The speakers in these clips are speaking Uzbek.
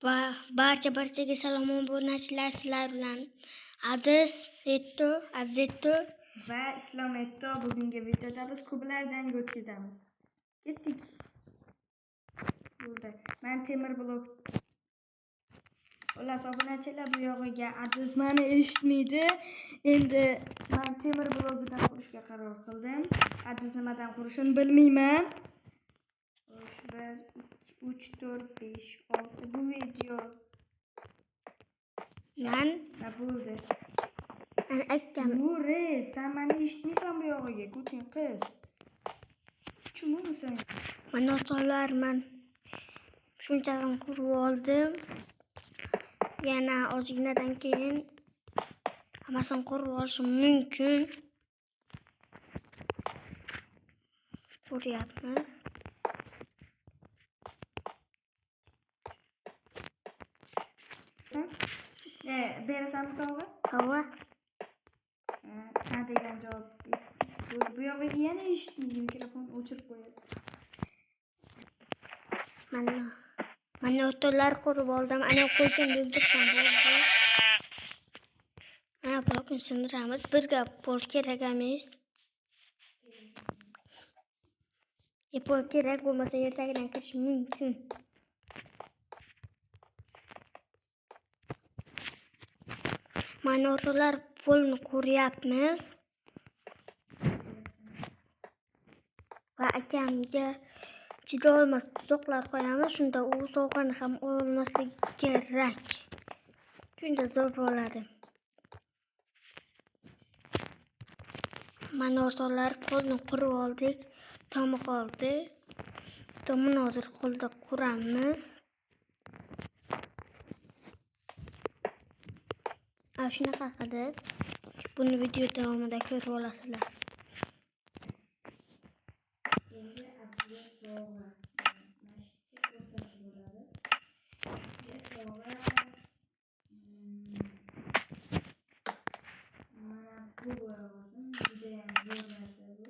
Va barchaga salom obunachilar, sizlar bilan Aziz Etto va Islom Etto. Bugungi videoda biz kublar jangi o'tkazamiz. Ketdik. Burada men temir blok. Xullas obunachilar, bu yog'iga Aziz meni eshitmaydi. Endi men temir blogidan qurishga qaror qildim. Aziz nimadan qurishini bilmayman. 1 2 3 4 5 6 bu video men bo'ldi. aytdim. Nure, sen meni eshitmaysan bu yog'iga. Ko'ting qiz. Tushunmaysan? Mana so'llar men shunchani qurib oldim. Yana ozginadan keyin hammasini qurib olishim mumkin. Ko'ryapmiz. Berasan sovg'a? Hava Ha degan javob. Bu yog'iga yana eshitmaydi, mikrofon o'chirib qo'yadi. Mana o'to'llar qurib oldim. Ana qo'ychim bildirsam bo'ldi. Mana blokni sindiramiz. Bizga pol kerak emas. Pol kerak bo'lmasa ertagidan kirish mumkin. Mana o'to'llar polni quryapmiz. Va akamga juda olmas tuzoqlar qo'yamiz. Shunda u sovg'ani ham olmasligi kerak. Shunda zo'r bo'ladi. Mana o'rtoqlar, polni qurib oldik. Tomi qoldi. Tomini hozir qo'lda quramiz. Shunaqa qilib buni video davomida ko'rib olasizlar. Endi Aziz sovg'a. Mana bu bo'lsin, juda ham zo'r narsa bu.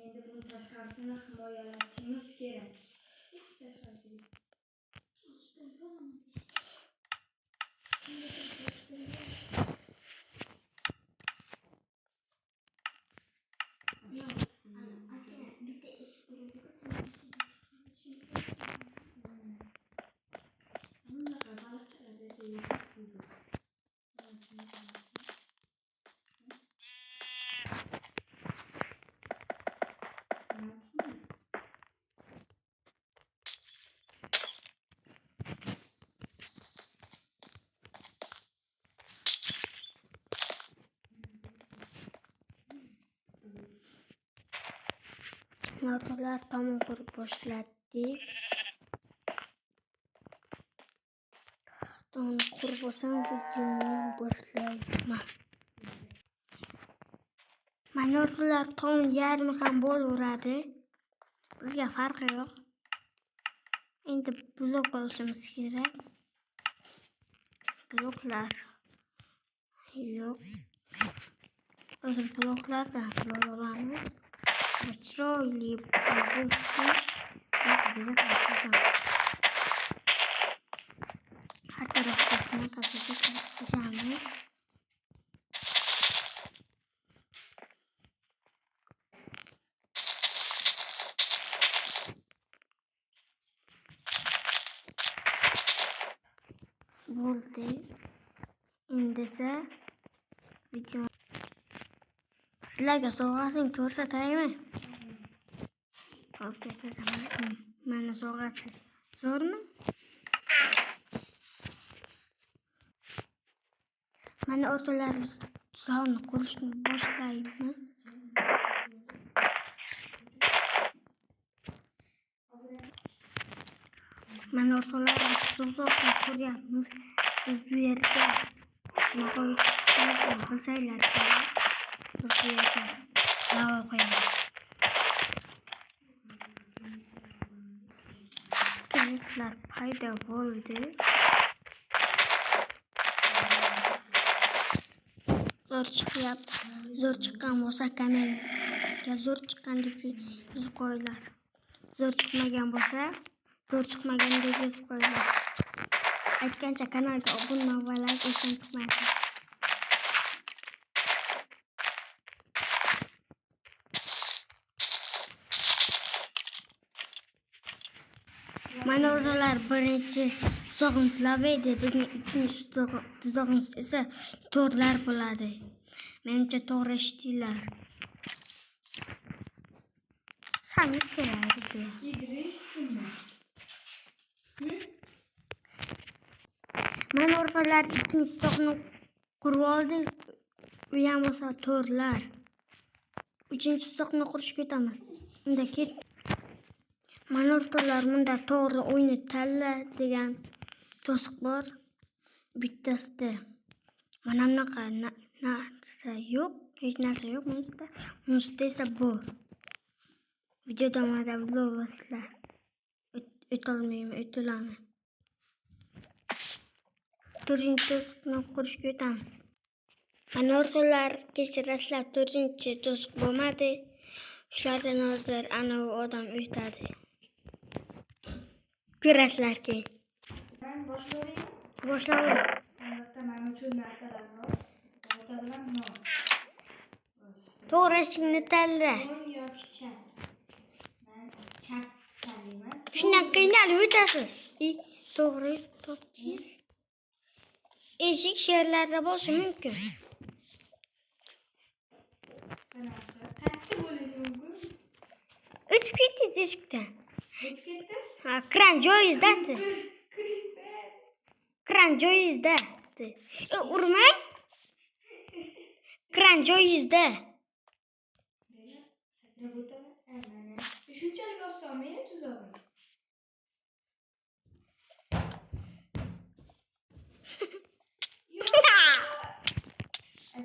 Endi buni tashqarisini himoyalashimiz kerak. O'rtoqlar, tomon qurib boshladik. Tomon qurib bo'lsam videoni boshlayman. Mana o'rtoqlar, tom yarmi ham bo'laveradi. Bizga farqi yo'q. Endi blok olishimiz kerak. Bloklar yo'q. Hozir bloklardan blok olamiz. Chiroyli bo'lsin. Har tarafga shunaqa qilamiz. Bo'ldi. Endi esa video sizlarga sovg'asini ko'rsataymi? Hop, ko'rsataman. Mana sovg'asi zo'rmi? Mana o'rtoqlar, biz tuzog'ni qurishni boshlaymiz. Mana o'rtoqlar, tuzoqni quryapmiz. Biz bu yerga qilsanglar kerak. Bu yerga lava qo'yamiz. Skeletlar paydo bo'ldi. Zo'r chiqqan bo'lsa kanalga zo'r chiqqan deb yozib qo'yinglar. Zo'r chiqmagan bo'lsa, zo'r chiqmagan deb yozib qo'yinglar. Aytgancha kanalga obuna va like esdan chiqmaydi. Mana o'shalar birinchi tuzog'imiz lava edi, bizning ikkinchi tuzog'imiz esa to'rlar bo'ladi. Menimcha to'g'ri eshitdinglar. Sami kerak. Mana o'shalar ikkinchi tuzoqni qurib oldik. U ham bo'lsa to'rlar. Uchinchi tuzoqni qurishga ketamiz. Unda ket. Mana o'rtoqlar, bunda to'g'ri o'yinni tanla degan to'siq bor. Bittasida mana bunaqa narsa yo'q, hech narsa yo'q bunisida. Bunisida esa bor. Video davomida bilasizlar. O'tolmayman. To'rtinchi to'siqni qurishga o'tamiz. Mana o'rtoqlar, kechirasizlar, to'rtinchi to'siq bo'lmadi. Shulardan hozir ana u odam o'tadi. Ko'rasizlar keyin. Ben boshlayayım. Boshlaymiz. Tamam, uchun narsalarni bilan non. To'g'ri eshikni tanla. Non yoki chak. Men chak tanlayman. Shundan qiynalib o'tasiz. To'g'ri topdingiz. Eshik sherlarda bo'lishi mumkin. Qancha bo'lishi mumkin? O'tib ketdingiz eshikdan. O'tib ketdim? Ha, kran joyizda. Kran joyizda. Urmang. Kran joyizda. Sakrab o'taman. Shunchalik osonmi tuzog'i?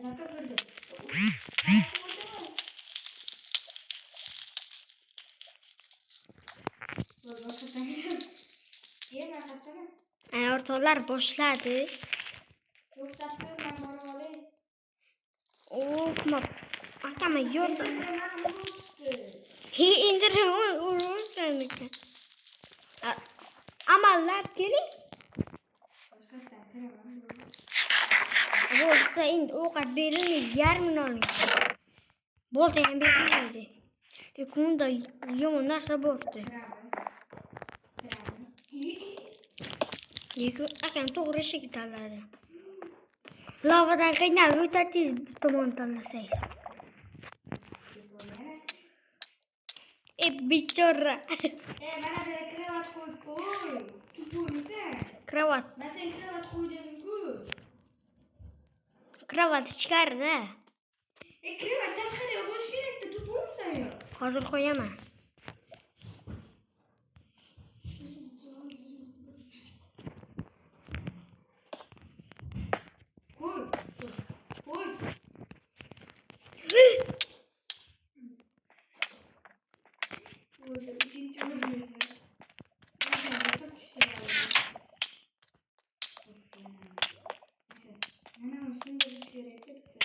Zaten böyle. Ana o'rtoqlar boshladi. Akama yordam. Indirib urishgan. Amallab keling. Bo'lsa endi ovqat berilmaydi, yarmini oling. Bo'lsa ham berilmaydi. Lekin unda yomon narsa bordi. Lekin akam to'g'ri eshik tanladi. Lavadan qiynalib o'tadingiz, bir tomon tanlasangiz. Bichora. Mana bu kravat qo'y. Tupurmisan? Kravat. Men sen kravat qo'y dedim-ku. Kravat ichkarida. Kravat tashqariga qo'yish kerak-da, tupurmisan yo? Hozir qo'yaman. Qo'y. Uchinchi urinishi.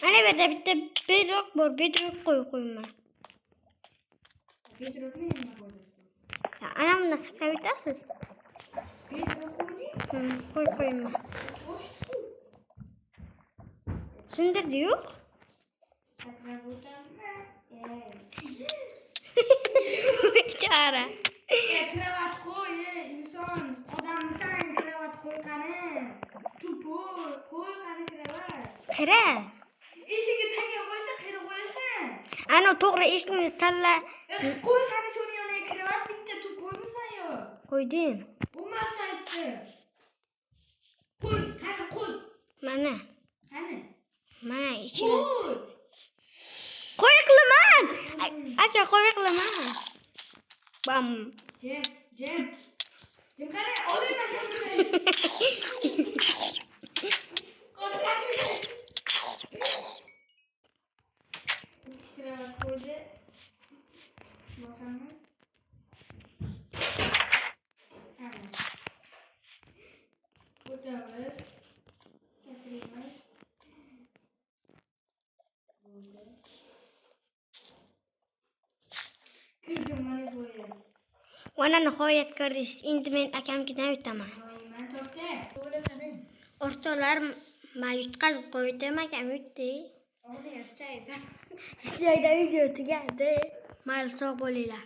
Ana bu yerda bitta bedrock bor, bedrock qo'yman. Bedrockni nima qo'yasiz? Ana bunda sakrab o'tasiz. Bedrock qo'yding? Qo'yman. Tushundirdi yo'q? Sakrab o'taman. Bichora. Kravat qo'y, inson. Odammisan, kravat qo'y qani. Tupur, qo'y qani kravat. Qira. Eshikni tanga qo'ysa, qira qo'yasan. Ana to'g'ri eshikni tanla. Qo'y qani shuni yoniga kravat bitta tupurmisan yo? Qo'ydim. U marta aytdi. Qo'y, qani qo'y. Mana. Qani? Mana ichini. Qo'y. Qo'y qilaman. Aka qo'y qilaman. Bam. Jim qani? Olayman seni. Kravat qo'ydi. Bosamiz. O'tamiz. Sakraymiz. Bo'ldi. video mana nihoyat. Mana nihoyat ko'rdingiz. Endi men akamnikidan o'taman. Doiman to'xta. To'g'risini. O'rtoqlar, men yutqazib qo'ydim, akam yutdi. Og'zingga shaysan. Shu joyda video tugadi. Mayli, sog' bo'linglar.